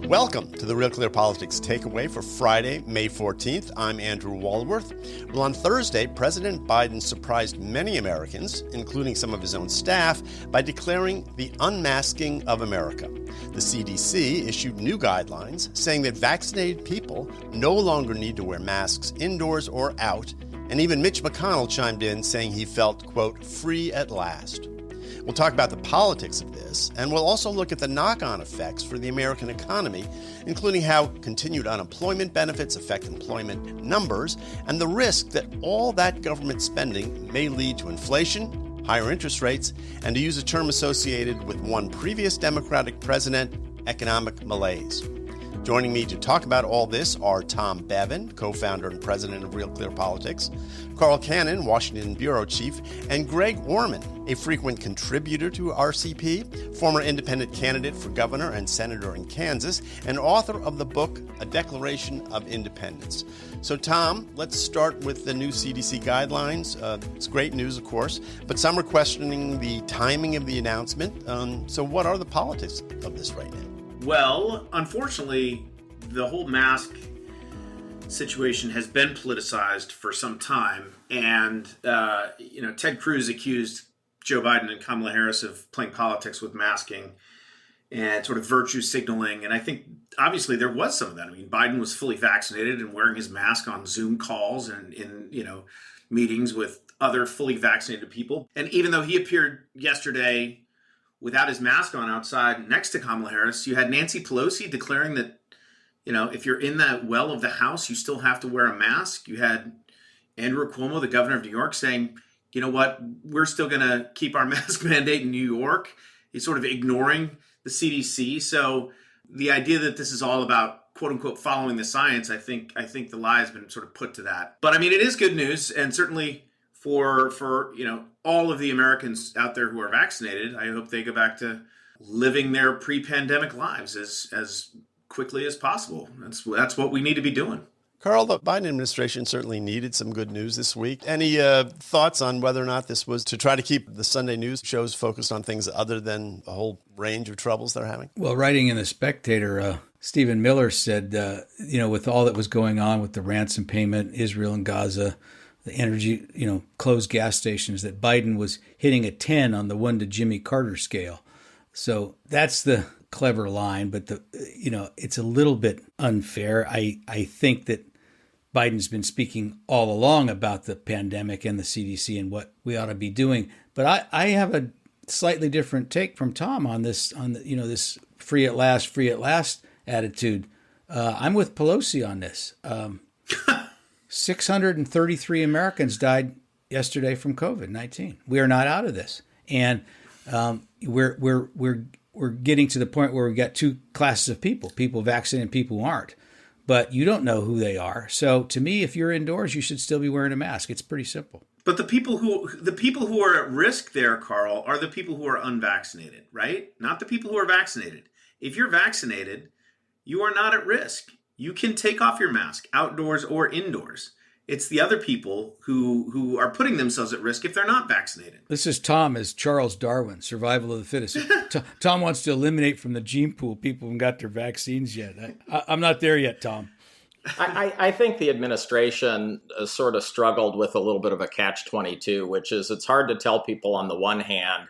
Welcome to the Real Clear Politics Takeaway for Friday, May 14th. I'm Andrew Walworth. Well, on Thursday, President Biden surprised many Americans, including some of his own staff, by declaring the unmasking of America. The CDC issued new guidelines saying that vaccinated people no longer need to wear masks indoors or out, and even Mitch McConnell chimed in saying he felt, quote, free at last. We'll talk about the politics of this, and we'll also look at the knock-on effects for the American economy, including how continued unemployment benefits affect employment numbers, and the risk that all that government spending may lead to inflation, higher interest rates, and to use a term associated with one previous Democratic president, economic malaise. Joining me to talk about all this are Tom Bevan, co-founder and president of Real Clear Politics, Carl Cannon, Washington bureau chief, and Greg Orman, a frequent contributor to RCP, former independent candidate for governor and senator in Kansas, and author of the book, A Declaration of Independence. So, Tom, let's start with the new CDC guidelines. It's great news, of course, but some are questioning the timing of the announcement. So what are the politics of this right now? Well, unfortunately, the whole mask situation has been politicized for some time. And, Ted Cruz accused Joe Biden and Kamala Harris of playing politics with masking and sort of virtue signaling. And I think, obviously, there was some of that. I mean, Biden was fully vaccinated and wearing his mask on Zoom calls and in meetings with other fully vaccinated people. And even though he appeared yesterday without his mask on outside next to Kamala Harris, you had Nancy Pelosi declaring that, if you're in that well of the House, you still have to wear a mask. You had Andrew Cuomo, the governor of New York, saying, you know what, we're still going to keep our mask mandate in New York. He's sort of ignoring the CDC. So the idea that this is all about, quote unquote, following the science, I think the lie has been sort of put to that. But I mean, it is good news. And certainly for all of the Americans out there who are vaccinated, I hope they go back to living their pre-pandemic lives as quickly as possible. That's what we need to be doing. Carl, the Biden administration certainly needed some good news this week. Any thoughts on whether or not this was to try to keep the Sunday news shows focused on things other than a whole range of troubles they're having? Well, writing in The Spectator, Stephen Miller said, with all that was going on with the ransom payment, Israel and Gaza, the energy, closed gas stations, that Biden was hitting a 10 on the 1 to Jimmy Carter scale. So that's the clever line, but it's a little bit unfair. I think that Biden's been speaking all along about the pandemic and the CDC and what we ought to be doing. But I have a slightly different take from Tom on this, this free at last attitude. I'm with Pelosi on this. 633 Americans died yesterday from COVID-19. We are not out of this. And we're getting to the point where we've got two classes of people vaccinated and people who aren't. But you don't know who they are. So to me, if you're indoors, you should still be wearing a mask. It's pretty simple. But the people who are at risk there, Carl, are the people who are unvaccinated, right? Not the people who are vaccinated. If you're vaccinated, you are not at risk. You can take off your mask outdoors or indoors. It's the other people who are putting themselves at risk if they're not vaccinated. This is Tom as Charles Darwin, survival of the fittest. Tom wants to eliminate from the gene pool people who haven't got their vaccines yet. I'm not there yet, Tom. I think the administration sort of struggled with a little bit of a catch-22, which is it's hard to tell people on the one hand,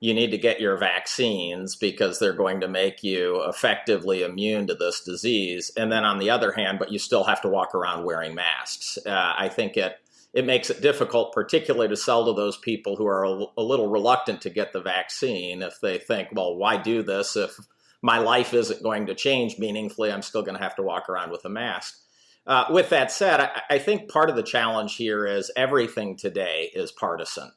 you need to get your vaccines because they're going to make you effectively immune to this disease. And then on the other hand, but you still have to walk around wearing masks. I think it makes it difficult, particularly to sell to those people who are a little reluctant to get the vaccine if they think, well, why do this if my life isn't going to change meaningfully? I'm still going to have to walk around with a mask. With that said, I think part of the challenge here is everything today is partisan.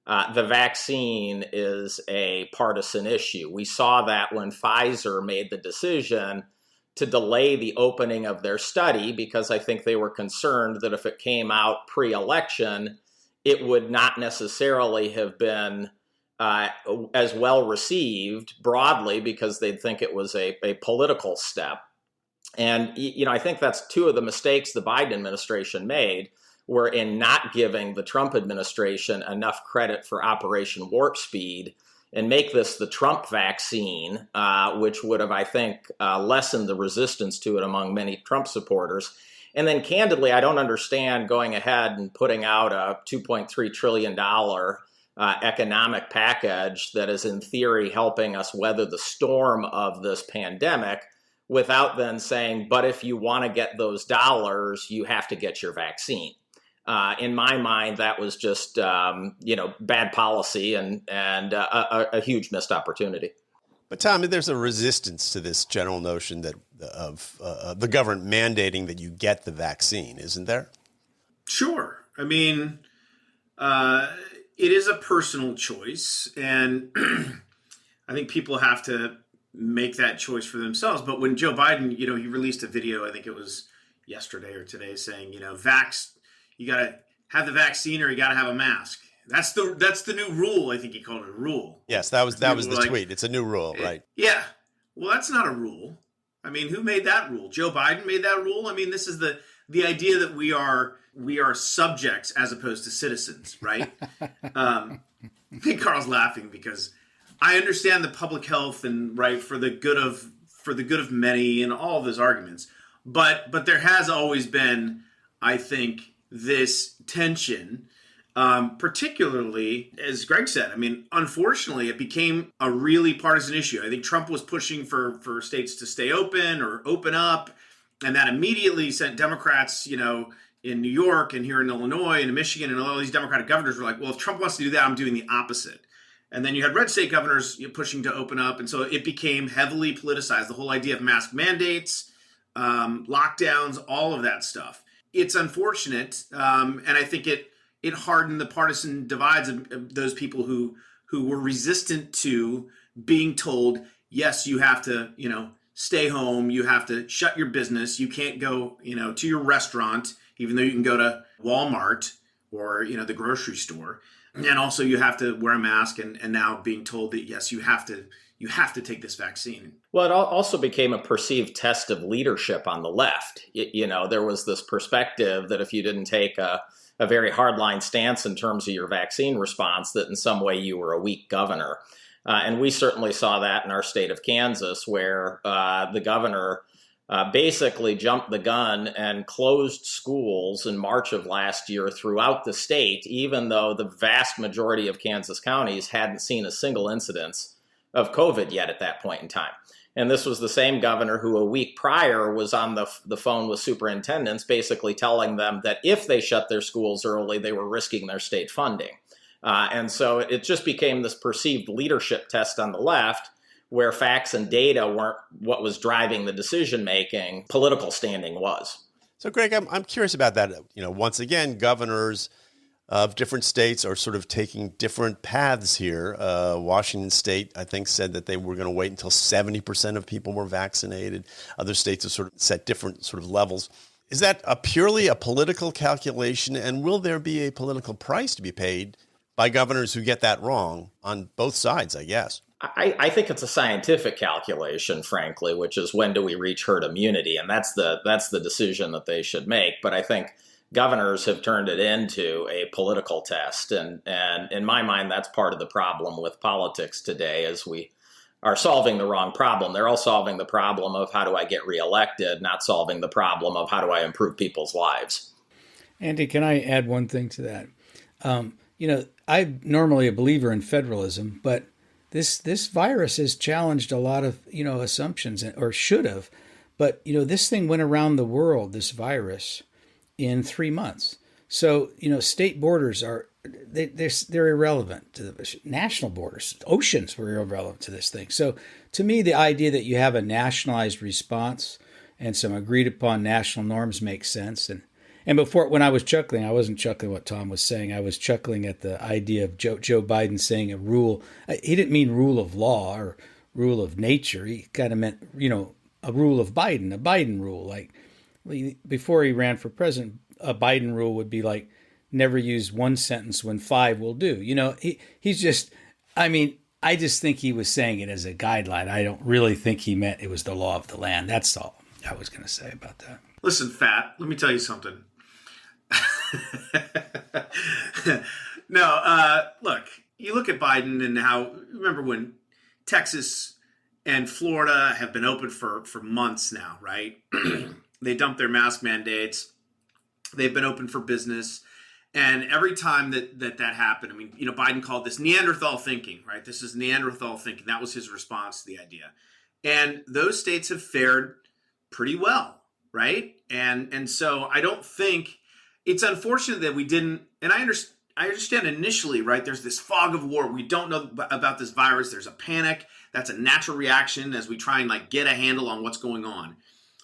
The vaccine is a partisan issue. We saw that when Pfizer made the decision to delay the opening of their study because I think they were concerned that if it came out pre-election, it would not necessarily have been as well received broadly because they'd think it was a political step. And, I think that's two of the mistakes the Biden administration made were in not giving the Trump administration enough credit for Operation Warp Speed and make this the Trump vaccine, which would have, I think, lessened the resistance to it among many Trump supporters. And then candidly, I don't understand going ahead and putting out a $2.3 trillion economic package that is in theory helping us weather the storm of this pandemic without then saying, but if you want to get those dollars, you have to get your vaccine. In my mind, that was just, bad policy and a huge missed opportunity. But Tom, there's a resistance to this general notion that of the government mandating that you get the vaccine, isn't there? Sure. I mean, it is a personal choice, and I think people have to make that choice for themselves. But when Joe Biden, he released a video, I think it was yesterday or today, saying, you got to have the vaccine or you got to have a mask. That's the new rule. I think he called it a rule. Yes, that was the tweet. It's a new rule, right? Yeah. Well, that's not a rule. I mean, who made that rule? Joe Biden made that rule. I mean, this is the idea that we are subjects as opposed to citizens, right? I think Carl's laughing because I understand the public health and right for the good of many and all of those arguments, but there has always been, I think, this tension. Particularly, as Greg said, I mean, unfortunately, it became a really partisan issue. I think Trump was pushing for states to stay open or open up, and that immediately sent Democrats, in New York and here in Illinois and Michigan, and all these Democratic governors were like, well, if Trump wants to do that, I'm doing the opposite. And then you had red state governors pushing to open up, and so it became heavily politicized. The whole idea of mask mandates, lockdowns, all of that stuff. It's unfortunate, and I think it hardened the partisan divides of those people who were resistant to being told, yes, you have to, stay home. You have to shut your business. You can't go, to your restaurant, even though you can go to Walmart or, the grocery store. And also you have to wear a mask and now being told that, yes, you have to take this vaccine. Well, it also became a perceived test of leadership on the left. There was this perspective that if you didn't take a very hardline stance in terms of your vaccine response, that in some way you were a weak governor. And we certainly saw that in our state of Kansas, where the governor basically jumped the gun and closed schools in March of last year throughout the state, even though the vast majority of Kansas counties hadn't seen a single incidence of COVID yet at that point in time. And this was the same governor who a week prior was on the phone with superintendents, basically telling them that if they shut their schools early, they were risking their state funding. And so it just became this perceived leadership test on the left, where facts and data weren't what was driving the decision-making, political standing was. So, Greg, I'm curious about that. Once again, governors of different states are sort of taking different paths here. Washington State, I think, said that they were going to wait until 70% of people were vaccinated. Other states have sort of set different sort of levels. Is that purely a political calculation, and will there be a political price to be paid by governors who get that wrong on both sides, I guess? I think it's a scientific calculation, frankly, which is when do we reach herd immunity? And that's the decision that they should make. But I think governors have turned it into a political test. And in my mind, that's part of the problem with politics today, is we are solving the wrong problem. They're all solving the problem of how do I get reelected, not solving the problem of how do I improve people's lives. Andy, can I add one thing to that? I'm normally a believer in federalism, but this virus has challenged a lot of, assumptions, or should have. But, this thing went around the world, this virus, in 3 months. So, state borders they're irrelevant to the national borders. Oceans were irrelevant to this thing. So to me, the idea that you have a nationalized response and some agreed upon national norms makes sense. And before, when I was chuckling, I wasn't chuckling what Tom was saying. I was chuckling at the idea of Joe Biden saying a rule. He didn't mean rule of law or rule of nature. He kind of meant, a rule of Biden, a Biden rule. Like before he ran for president, a Biden rule would be like, never use one sentence when 5 will do. He's just, I just think he was saying it as a guideline. I don't really think he meant it was the law of the land. That's all I was going to say about that. Listen, Fat, let me tell you something. No, look, you look at Biden and how, remember when Texas and Florida have been open for months now, right? They dumped their mask mandates. They've been open for business. And every time that happened, I mean, Biden called this Neanderthal thinking, right? This is Neanderthal thinking. That was his response to the idea. And those states have fared pretty well, right? And so I don't think, it's unfortunate that we didn't, and I understand initially, right? There's this fog of war. We don't know about this virus. There's a panic. That's a natural reaction as we try and get a handle on what's going on.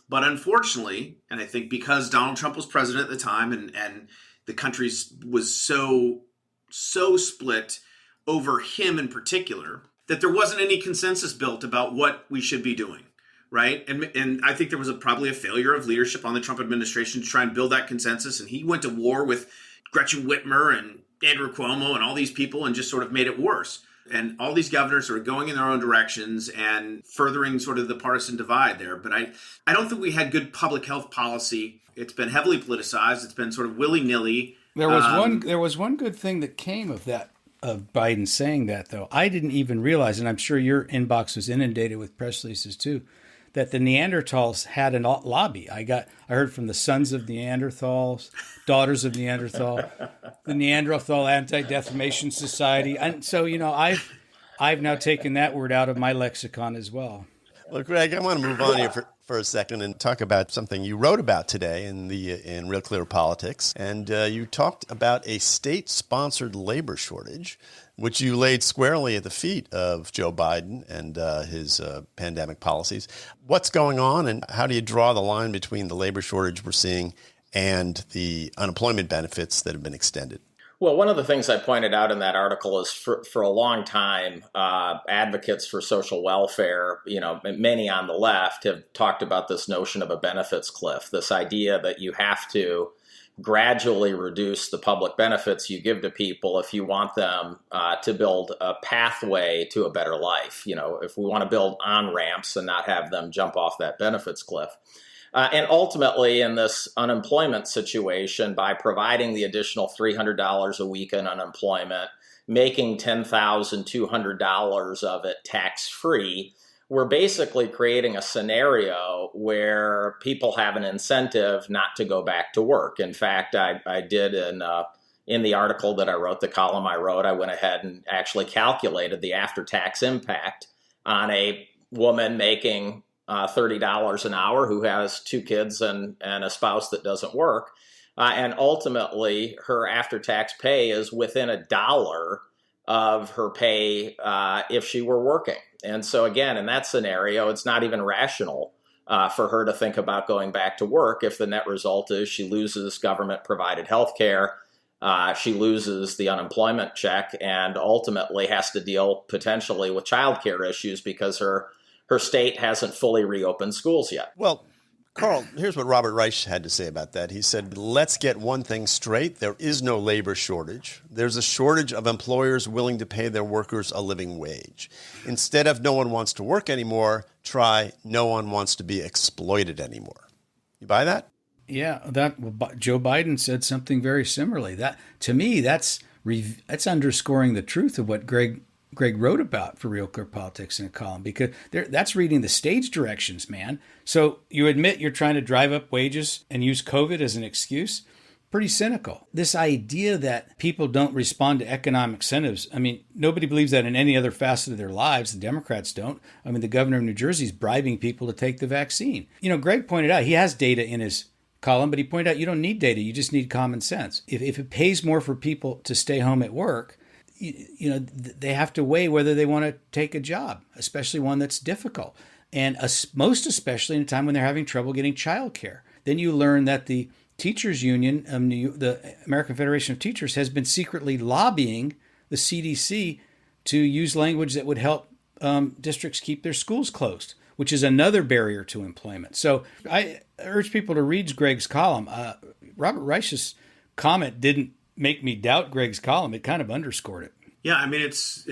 But unfortunately, and I think because Donald Trump was president at the time and the country was so split over him in particular, that there wasn't any consensus built about what we should be doing, right? And I think there was probably a failure of leadership on the Trump administration to try and build that consensus. And he went to war with Gretchen Whitmer and Andrew Cuomo and all these people and just sort of made it worse. And all these governors are going in their own directions and furthering sort of the partisan divide there. But I don't think we had good public health policy. It's been heavily politicized. It's been sort of willy-nilly. There was one good thing that came of that, of Biden saying that, though. I didn't even realize, and I'm sure your inbox was inundated with press releases too, that the Neanderthals had a lobby. I heard from the sons of Neanderthals, daughters of Neanderthal, the Neanderthal Antidefamation Society, and so I've now taken that word out of my lexicon as well. Well, Greg, I want to move on here for a second and talk about something you wrote about today in Real Clear Politics, and you talked about a state-sponsored labor shortage, which you laid squarely at the feet of Joe Biden and his pandemic policies. What's going on, and how do you draw the line between the labor shortage we're seeing and the unemployment benefits that have been extended? Well, one of the things I pointed out in that article is for a long time, advocates for social welfare, many on the left have talked about this notion of a benefits cliff, this idea that you have to gradually reduce the public benefits you give to people if you want them to build a pathway to a better life. If we want to build on-ramps and not have them jump off that benefits cliff. And ultimately, in this unemployment situation, by providing the additional $300 a week in unemployment, making $10,200 of it tax-free, we're basically creating a scenario where people have an incentive not to go back to work. In fact, I did in the article that I wrote, the column I wrote, I went ahead and actually calculated the after-tax impact on a woman making $30 an hour who has 2 kids and a spouse that doesn't work. And ultimately, her after-tax pay is within $1 of her pay if she were working. And so again, in that scenario, it's not even rational for her to think about going back to work if the net result is she loses government-provided health care, she loses the unemployment check, and ultimately has to deal potentially with childcare issues because her state hasn't fully reopened schools yet. Well, Carl, here's what Robert Reich had to say about that. He said, let's get one thing straight. There is no labor shortage. There's a shortage of employers willing to pay their workers a living wage. Instead of no one wants to work anymore, try no one wants to be exploited anymore. You buy that? Yeah, Joe Biden said something very similarly. That, to me, that's underscoring the truth of what Greg wrote about for Real Clear Politics in a column, because that's reading the stage directions, man. So you admit you're trying to drive up wages and use COVID as an excuse? Pretty cynical. This idea that people don't respond to economic incentives, I mean, nobody believes that in any other facet of their lives. The Democrats don't. I mean, the governor of New Jersey is bribing people to take the vaccine. Greg pointed out, he has data in his column, but he pointed out you don't need data, you just need common sense. If it pays more for people to stay home at work, they have to weigh whether they want to take a job, especially one that's difficult. And most especially in a time when they're having trouble getting childcare. Then you learn that the teachers union, the American Federation of Teachers, has been secretly lobbying the CDC to use language that would help districts keep their schools closed, which is another barrier to employment. So I urge people to read Greg's column. Robert Reich's comment didn't make me doubt Greg's column. It kind of underscored it. Yeah, I mean, it's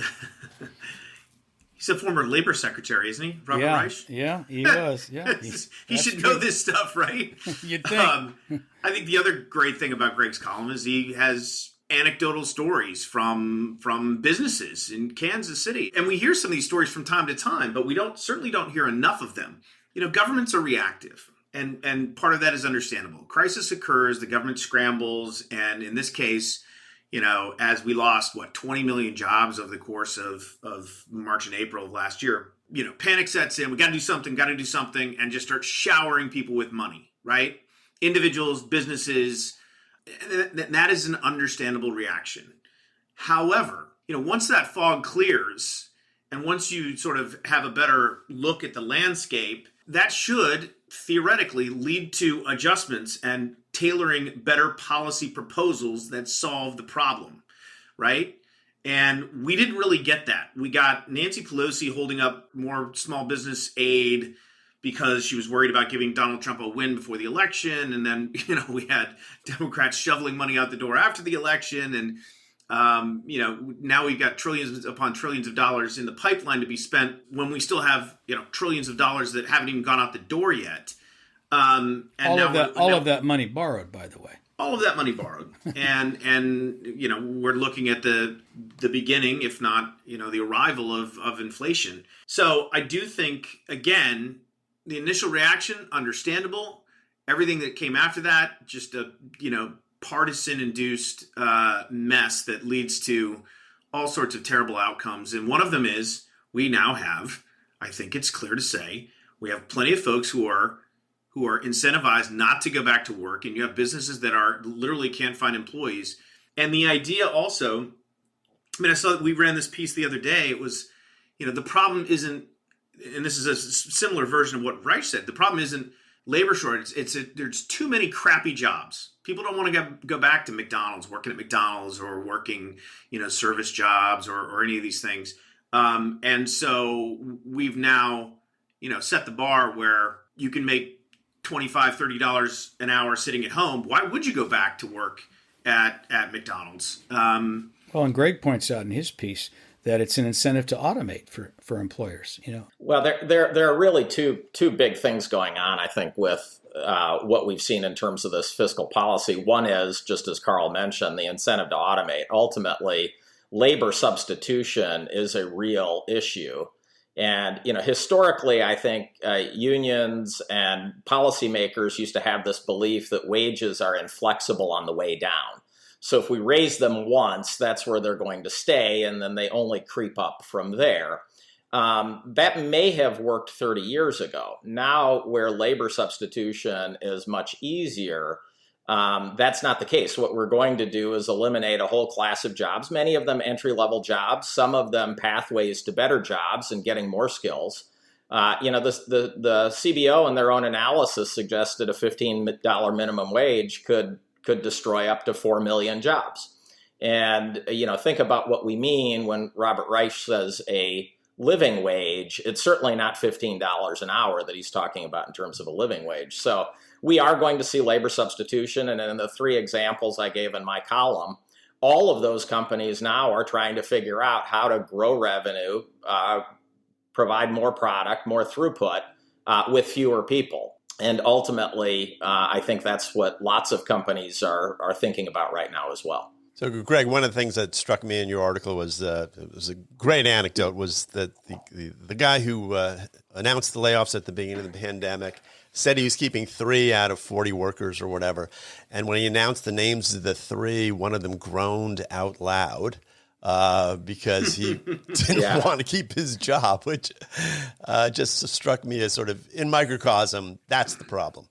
he's a former labor secretary, isn't he, Robert Reich? Yeah, he was. Yeah, he should know this stuff, right? You'd think. I think the other great thing about Greg's column is he has anecdotal stories from businesses in Kansas City. And we hear some of these stories from time to time, but we certainly don't hear enough of them. Governments are reactive. And part of that is understandable. Crisis occurs, the government scrambles, and in this case, as we lost, 20 million jobs over the course of March and April of last year, panic sets in, we got to do something, and just start showering people with money, right? Individuals, businesses, that is an understandable reaction. However, once that fog clears, and once you sort of have a better look at the landscape, that should theoretically lead to adjustments and tailoring better policy proposals that solve the problem, right? And we didn't really get that. We got Nancy Pelosi holding up more small business aid because she was worried about giving Donald Trump a win before the election. And then, we had Democrats shoveling money out the door after the election. And, now we've got trillions upon trillions of dollars in the pipeline to be spent when we still have, trillions of dollars that haven't even gone out the door yet. All of that money borrowed, by the way. All of that money borrowed. and we're looking at the beginning, if not, the arrival of inflation. So I do think, again, the initial reaction, understandable. Everything that came after that, just a, partisan-induced mess that leads to all sorts of terrible outcomes. And one of them is we now have, I think it's clear to say, we have plenty of folks who are incentivized not to go back to work, and you have businesses that are literally can't find employees. And the idea also, I saw that we ran this piece the other day. It was, the problem isn't, and this is a similar version of what Reich said, the problem isn't labor shortage. There's too many crappy jobs. People don't want to go back to McDonald's, working at McDonald's or working, service jobs or any of these things. And so we've now, set the bar where you can make $25, $30 an hour sitting at home. Why would you go back to work at McDonald's? Well, and Greg points out in his piece that it's an incentive to automate for employers. Well, there are really two big things going on, I think, with what we've seen in terms of this fiscal policy. One is, just as Carl mentioned, the incentive to automate. Ultimately, labor substitution is a real issue. And, historically, I think unions and policymakers used to have this belief that wages are inflexible on the way down. So if we raise them once, that's where they're going to stay, and then they only creep up from there. That may have worked 30 years ago. Now, where labor substitution is much easier, that's not the case. What we're going to do is eliminate a whole class of jobs, many of them entry-level jobs, some of them pathways to better jobs and getting more skills. The CBO in their own analysis suggested a $15 minimum wage could destroy up to 4 million jobs. And, think about what we mean when Robert Reich says a living wage. It's certainly not $15 an hour that he's talking about in terms of a living wage. So we are going to see labor substitution. And in the three examples I gave in my column, all of those companies now are trying to figure out how to grow revenue, provide more product, more throughput with fewer people. And ultimately, I think that's what lots of companies are thinking about right now as well. So, Greg, one of the things that struck me in your article was it was a great anecdote, was that the guy who announced the layoffs at the beginning of the pandemic said he was keeping 3 out of 40 workers or whatever. And when he announced the names of the 3, one of them groaned out loud because he didn't want to keep his job, which just struck me as sort of in microcosm. That's the problem.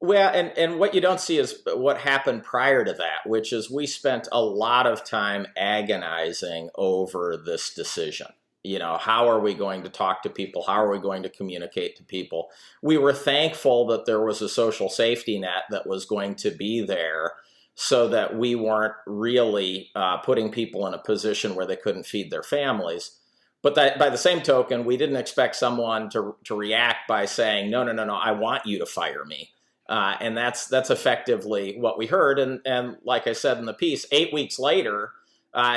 Well, and what you don't see is what happened prior to that, which is we spent a lot of time agonizing over this decision. How are we going to talk to people? How are we going to communicate to people? We were thankful that there was a social safety net that was going to be there so that we weren't really putting people in a position where they couldn't feed their families. But that, by the same token, we didn't expect someone to react by saying, no, I want you to fire me. And that's effectively what we heard. And like I said in the piece, 8 weeks later,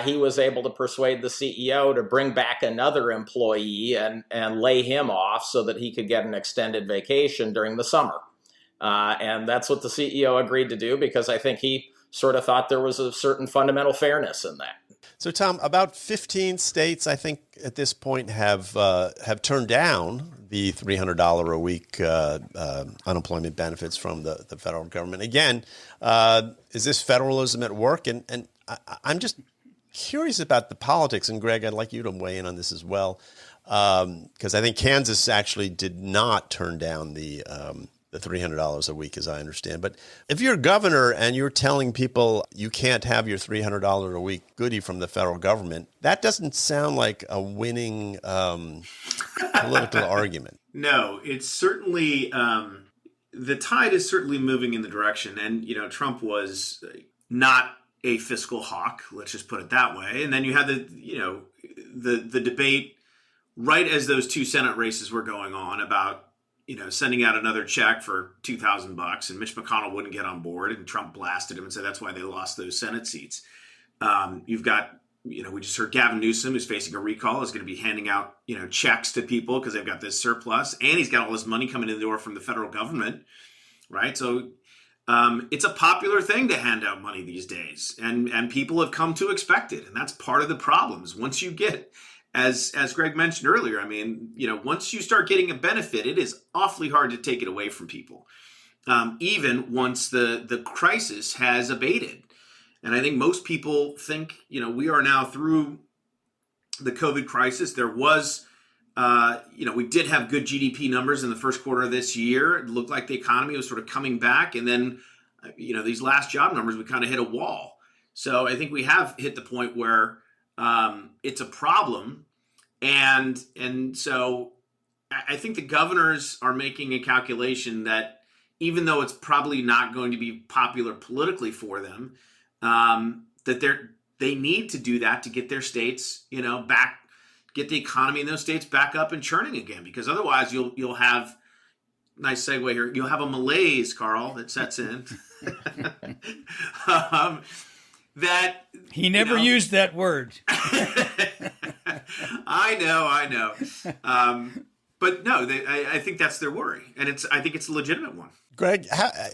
he was able to persuade the CEO to bring back another employee and lay him off so that he could get an extended vacation during the summer. And that's what the CEO agreed to do, because I think he sort of thought there was a certain fundamental fairness in that. So, Tom, about 15 states, I think, at this point have turned down the $300 a week unemployment benefits from the federal government. Again, is this federalism at work? And I'm just curious about the politics. And Greg, I'd like you to weigh in on this as well, because I think Kansas actually did not turn down the $300 a week, as I understand. But if you're a governor and you're telling people you can't have your $300 a week goodie from the federal government, that doesn't sound like a winning political argument. No, it's certainly the tide is certainly moving in the direction. And, Trump was not a fiscal hawk, let's just put it that way. And then you had the debate right as those two Senate races were going on about sending out another check for $2,000, and Mitch McConnell wouldn't get on board, and Trump blasted him and said that's why they lost those Senate seats. You've got, we just heard Gavin Newsom, who's facing a recall, is going to be handing out, checks to people because they've got this surplus, and he's got all this money coming in the door from the federal government, right? So it's a popular thing to hand out money these days, and people have come to expect it, and that's part of the problems. Once you get As Greg mentioned earlier, once you start getting a benefit, it is awfully hard to take it away from people, even once the crisis has abated. And I think most people think, we are now through the COVID crisis. There was, we did have good GDP numbers in the first quarter of this year. It looked like the economy was sort of coming back. And then, these last job numbers, we kind of hit a wall. So I think we have hit the point where it's a problem. And so I think the governors are making a calculation that even though it's probably not going to be popular politically for them, that they need to do that to get their states, back, get the economy in those states back up and churning again, because otherwise you'll have, nice segue here, you'll have a malaise, Carl, that sets in. That he never used that word. I know. But no, I think that's their worry, and I think it's a legitimate one. Greg,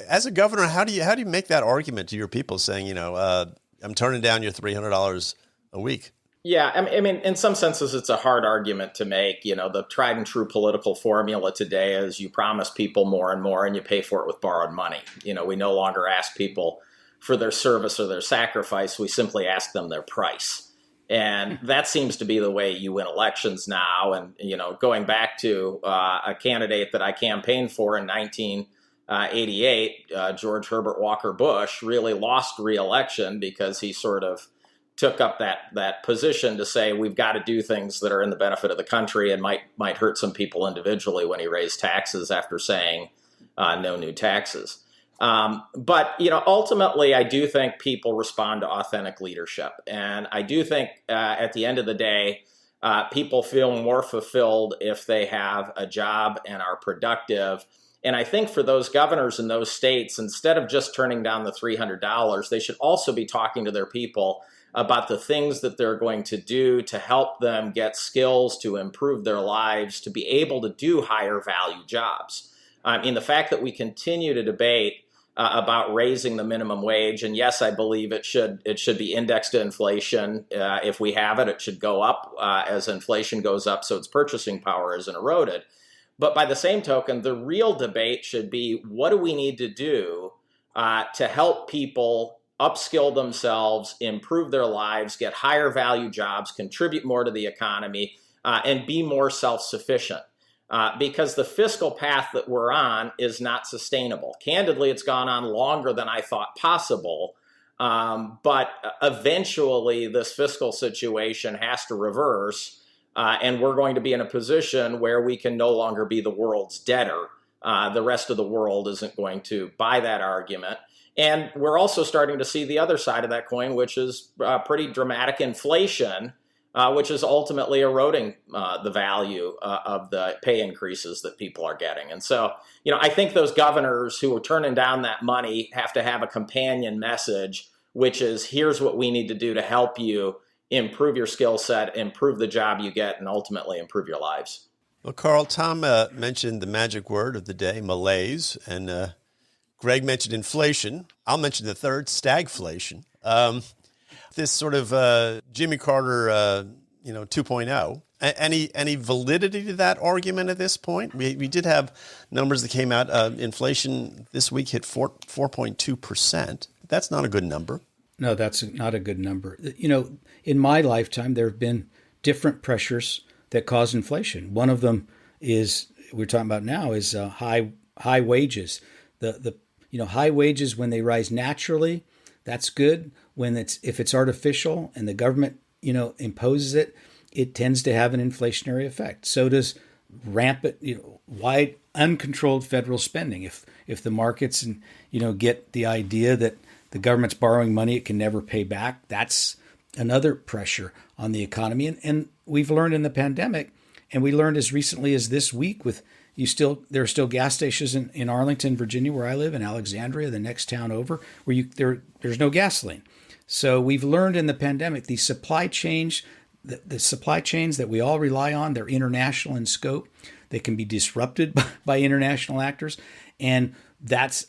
as a governor, how do you make that argument to your people, saying, I'm turning down your $300 a week? Yeah, I mean, in some senses, it's a hard argument to make. The tried and true political formula today is you promise people more and more, and you pay for it with borrowed money. We no longer ask people for their service or their sacrifice. We simply ask them their price. And that seems to be the way you win elections now. And, going back to a candidate that I campaigned for in 1988, George Herbert Walker Bush really lost re-election because he sort of took up that position to say we've got to do things that are in the benefit of the country and might hurt some people individually when he raised taxes after saying no new taxes. But ultimately, I do think people respond to authentic leadership. And I do think at the end of the day, people feel more fulfilled if they have a job and are productive. And I think for those governors in those states, instead of just turning down the $300, they should also be talking to their people about the things that they're going to do to help them get skills to improve their lives, to be able to do higher value jobs. The fact that we continue to debate about raising the minimum wage, and yes, I believe it should be indexed to inflation. If we have it, it should go up as inflation goes up, so its purchasing power isn't eroded. But by the same token, the real debate should be, what do we need to do to help people upskill themselves, improve their lives, get higher value jobs, contribute more to the economy, and be more self-sufficient? Because the fiscal path that we're on is not sustainable. Candidly, it's gone on longer than I thought possible. But eventually, this fiscal situation has to reverse, and we're going to be in a position where we can no longer be the world's debtor. The rest of the world isn't going to buy that argument. And we're also starting to see the other side of that coin, which is pretty dramatic inflation, which is ultimately eroding the value of the pay increases that people are getting. And so, I think those governors who are turning down that money have to have a companion message, which is, here's what we need to do to help you improve your skill set, improve the job you get, and ultimately improve your lives. Well, Carl, Tom mentioned the magic word of the day, malaise, and Greg mentioned inflation. I'll mention the third, stagflation. This sort of Jimmy Carter, 2.0. Any validity to that argument at this point? We did have numbers that came out. Inflation this week hit 4.2%. That's not a good number. No, that's not a good number. In my lifetime, there have been different pressures that cause inflation. One of them is we're talking about now is high wages. The high wages, when they rise naturally, that's good. If it's artificial and the government imposes it, it tends to have an inflationary effect. So does rampant, wide, uncontrolled federal spending. If the markets get the idea that the government's borrowing money it can never pay back, that's another pressure on the economy. And we've learned in the pandemic, and we learned as recently as this week there are still gas stations in Arlington, Virginia, where I live, in Alexandria, the next town over, where there's no gasoline. So we've learned in the pandemic the supply chains that we all rely on, they're international in scope. They can be disrupted by international actors. And that's,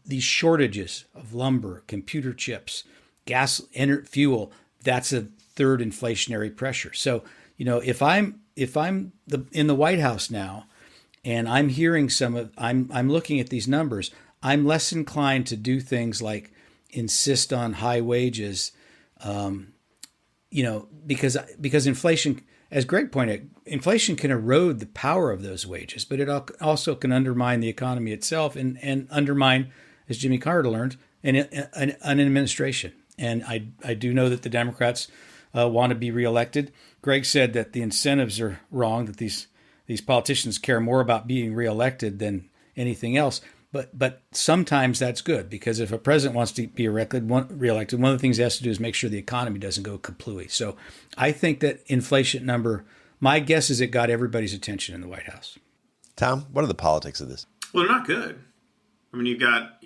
these shortages of lumber, computer chips, gas, fuel, that's a third inflationary pressure. So, if I'm in the White House now and I'm hearing I'm looking at these numbers, I'm less inclined to do things like insist on high wages, because inflation, as Greg pointed out, inflation can erode the power of those wages, but it also can undermine the economy itself and undermine, as Jimmy Carter learned, an administration. And I do know that the Democrats want to be reelected. Greg said that the incentives are wrong, that these politicians care more about being reelected than anything else. But sometimes that's good, because if a president wants to be reelected, one of the things he has to do is make sure the economy doesn't go kaplooey. So I think that inflation number, my guess is it got everybody's attention in the White House. Tom, what are the politics of this? Well, they're not good. I mean, you've got,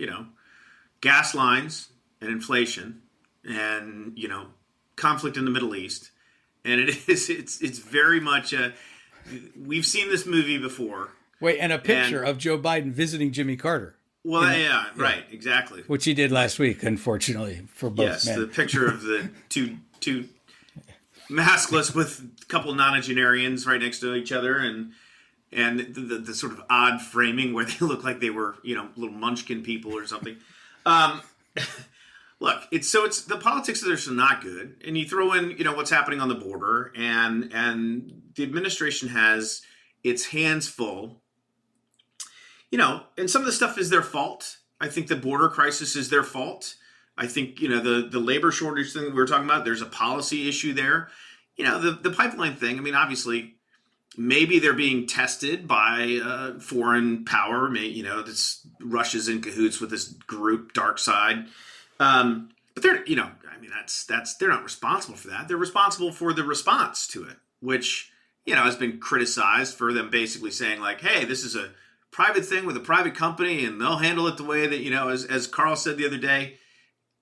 gas lines and inflation and, conflict in the Middle East. And it's very much we've seen this movie before. Wait, and a picture of Joe Biden visiting Jimmy Carter. Well, right, exactly. Which he did last week, unfortunately, for both men. Yes, the picture of the two maskless with a couple nonagenarians right next to each other, and the sort of odd framing where they look like they were, little munchkin people or something. Look, it's the politics of this are not good, and you throw in, what's happening on the border, and the administration has its hands full. And some of the stuff is their fault. I think the border crisis is their fault. I think, the labor shortage thing that we were talking about, there's a policy issue there. The pipeline thing, I mean, obviously, maybe they're being tested by foreign power. This Russia's in cahoots with this group, Dark Side. But they're, they're not responsible for that. They're responsible for the response to it, which, has been criticized for them basically saying like, hey, this is a private thing with a private company, and they'll handle it the way that, as Carl said the other day,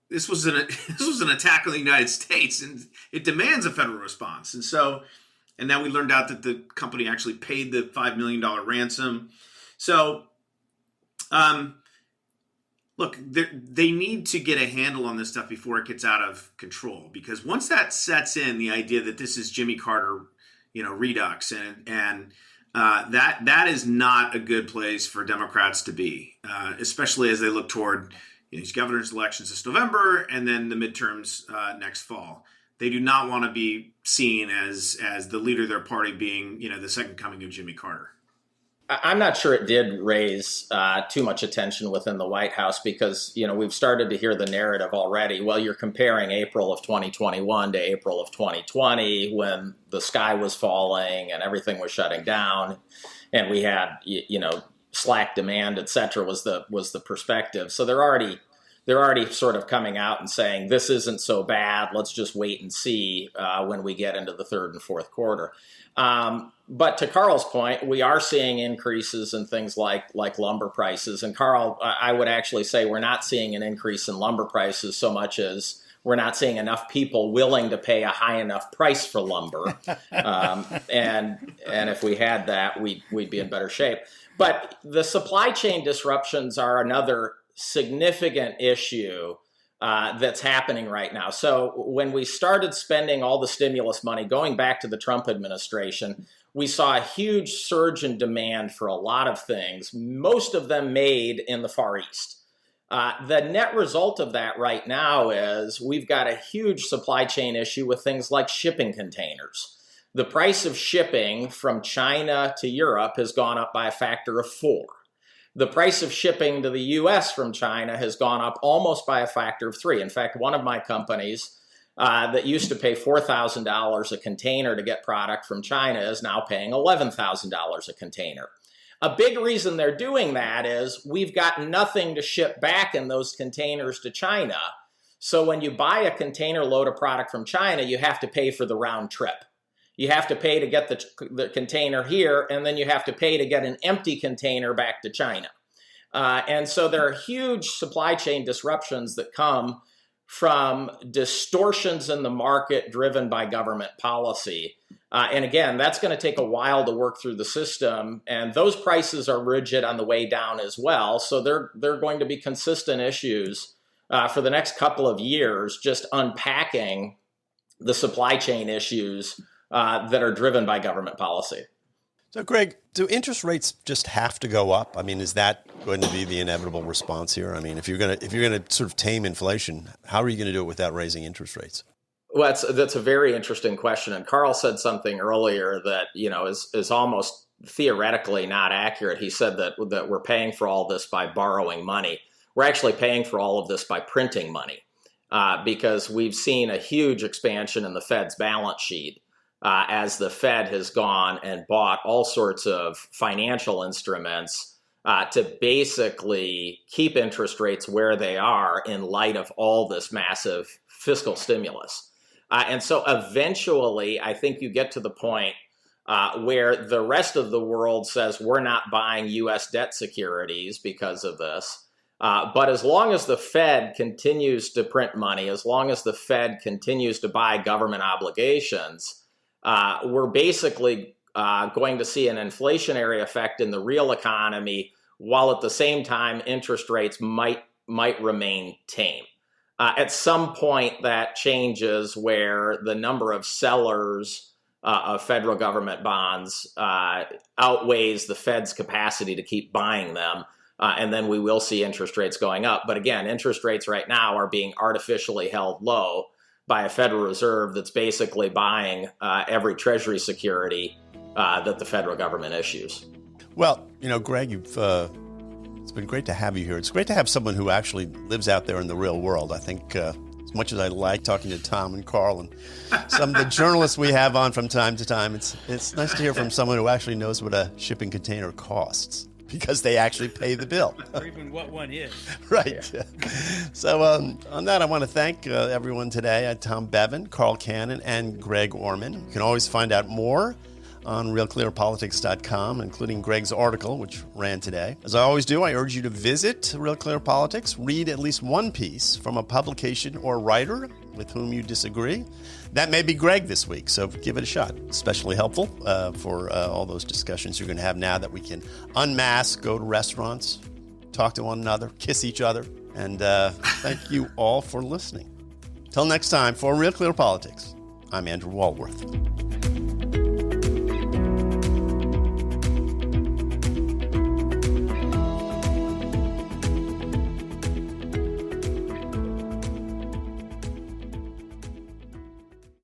this was an attack on the United States, and it demands a federal response. And now we learned out that the company actually paid the $5 million ransom. So, look, they need to get a handle on this stuff before it gets out of control, because once that sets in, the idea that this is Jimmy Carter, redux, and that is not a good place for Democrats to be, especially as they look toward these governor's elections this November and then the midterms next fall. They do not want to be seen as the leader of their party being, the second coming of Jimmy Carter. I'm not sure it did raise too much attention within the White House because, we've started to hear the narrative already. Well, you're comparing April of 2021 to April of 2020 when the sky was falling and everything was shutting down and we had, slack demand, et cetera, was the perspective. So they're already sort of coming out and saying, this isn't so bad. Let's just wait and see when we get into the third and fourth quarter. But to Carl's point, we are seeing increases in things like lumber prices. And Carl, I would actually say we're not seeing an increase in lumber prices so much as we're not seeing enough people willing to pay a high enough price for lumber. And if we had that, we'd be in better shape. But the supply chain disruptions are another significant issue that's happening right now. So when we started spending all the stimulus money, going back to the Trump administration, we saw a huge surge in demand for a lot of things, most of them made in the Far East. The net result of that right now is we've got a huge supply chain issue with things like shipping containers. The price of shipping from China to Europe has gone up by a factor of 4. The price of shipping to the U.S. from China has gone up almost by a factor of 3. In fact, one of my companies that used to pay $4,000 a container to get product from China is now paying $11,000 a container. A big reason they're doing that is we've got nothing to ship back in those containers to China. So when you buy a container load of product from China, you have to pay for the round trip. You have to pay to get the container here, and then you have to pay to get an empty container back to China. And so there are huge supply chain disruptions that come from distortions in the market driven by government policy. And again, that's going to take a while to work through the system. And those prices are rigid on the way down as well. So they're going to be consistent issues for the next couple of years, just unpacking the supply chain issues that are driven by government policy. So, Greg, do interest rates just have to go up? I mean, is that going to be the inevitable response here? I mean, if you're going to sort of tame inflation, how are you going to do it without raising interest rates? Well, that's a very interesting question. And Carl said something earlier that, is almost theoretically not accurate. He said that we're paying for all this by borrowing money. We're actually paying for all of this by printing money because we've seen a huge expansion in the Fed's balance sheet. As the Fed has gone and bought all sorts of financial instruments to basically keep interest rates where they are in light of all this massive fiscal stimulus. And so eventually, I think you get to the point where the rest of the world says we're not buying U.S. debt securities because of this. But as long as the Fed continues to print money, as long as the Fed continues to buy government obligations, we're basically going to see an inflationary effect in the real economy, while at the same time interest rates might remain tame. At some point, that changes where the number of sellers of federal government bonds outweighs the Fed's capacity to keep buying them, and then we will see interest rates going up. But again, interest rates right now are being artificially held low by a Federal Reserve that's basically buying every Treasury security that the federal government issues. Well, Greg, it's been great to have you here. It's great to have someone who actually lives out there in the real world. I think as much as I like talking to Tom and Carl and some of the journalists we have on from time to time, it's nice to hear from someone who actually knows what a shipping container costs, because they actually pay the bill. Or even what one is. Right. Yeah. So on that, I want to thank everyone today, Tom Bevan, Carl Cannon, and Greg Orman. You can always find out more on RealClearPolitics.com, including Greg's article, which ran today. As I always do, I urge you to visit Real Clear Politics, read at least one piece from a publication or writer with whom you disagree. That may be Greg this week, so give it a shot. Especially helpful for all those discussions you're going to have now that we can unmask, go to restaurants, talk to one another, kiss each other. And thank you all for listening. Till next time, for Real Clear Politics, I'm Andrew Walworth.